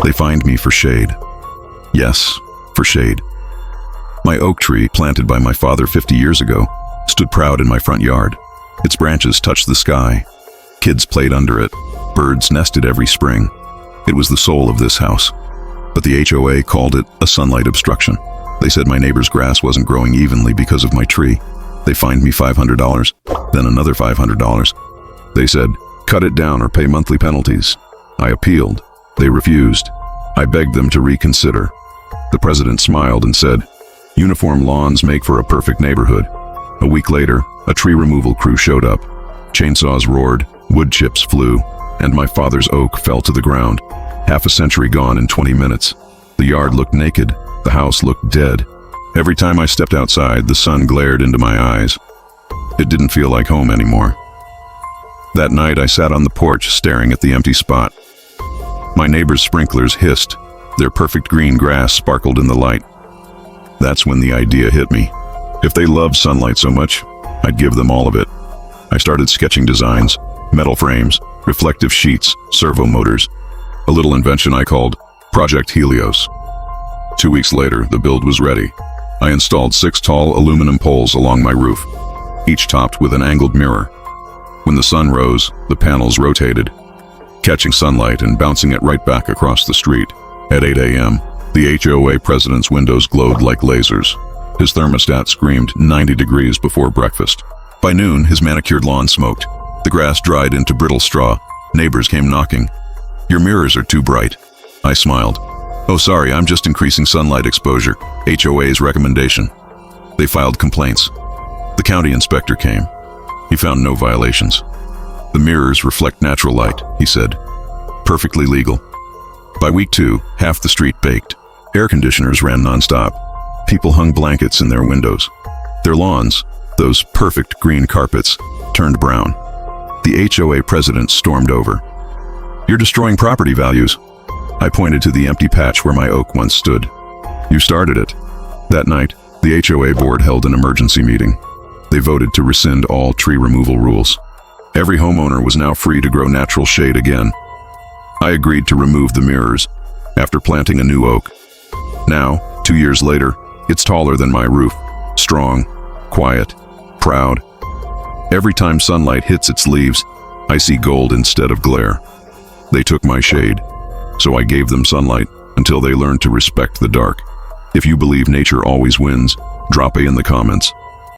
They fined me for shade. Yes, for shade. My oak tree, planted by my father 50 years ago, stood proud in my front yard. Its branches touched the sky. Kids played under it. Birds nested every spring. It was the soul of this house. But the HOA called it a sunlight obstruction. They said my neighbor's grass wasn't growing evenly because of my tree. They fined me $500, then another $500. They said, cut it down or pay monthly penalties. I appealed. They refused. I begged them to reconsider. The president smiled and said, uniform lawns make for a perfect neighborhood. A week later, a tree removal crew showed up. Chainsaws roared, wood chips flew, and my father's oak fell to the ground. Half a century gone in 20 minutes. The yard looked naked. The house looked dead. Every time I stepped outside, the sun glared into my eyes. It didn't feel like home anymore. That night, I sat on the porch staring at the empty spot. My neighbor's sprinklers hissed. Their perfect green grass sparkled in the light. That's when the idea hit me. If they loved sunlight so much, I'd give them all of it. I started sketching designs, metal frames, reflective sheets, servo motors, a little invention I called Project Helios. 2 weeks later, the build was ready. I installed 6 tall aluminum poles along my roof, each topped with an angled mirror. When the sun rose, the panels rotated, catching sunlight and bouncing it right back across the street. At 8 a.m., the HOA president's windows glowed like lasers. His thermostat screamed 90 degrees before breakfast. By noon, his manicured lawn smoked. The grass dried into brittle straw. Neighbors came knocking. Your mirrors are too bright. I smiled. Oh, sorry, I'm just increasing sunlight exposure. HOA's recommendation. They filed complaints. The county inspector came. He found no violations. The mirrors reflect natural light, he said. Perfectly legal. By week 2, half the street baked. Air conditioners ran nonstop. People hung blankets in their windows. Their lawns, those perfect green carpets, turned brown. The HOA president stormed over. You're destroying property values. I pointed to the empty patch where my oak once stood. You started it. That night, the HOA board held an emergency meeting. They voted to rescind all tree removal rules. Every homeowner was now free to grow natural shade again. I agreed to remove the mirrors after planting a new oak. Now, 2 years later, it's taller than my roof, strong, quiet, proud. Every time sunlight hits its leaves, I see gold instead of glare. They took my shade, so I gave them sunlight until they learned to respect the dark. If you believe nature always wins, drop A in the comments.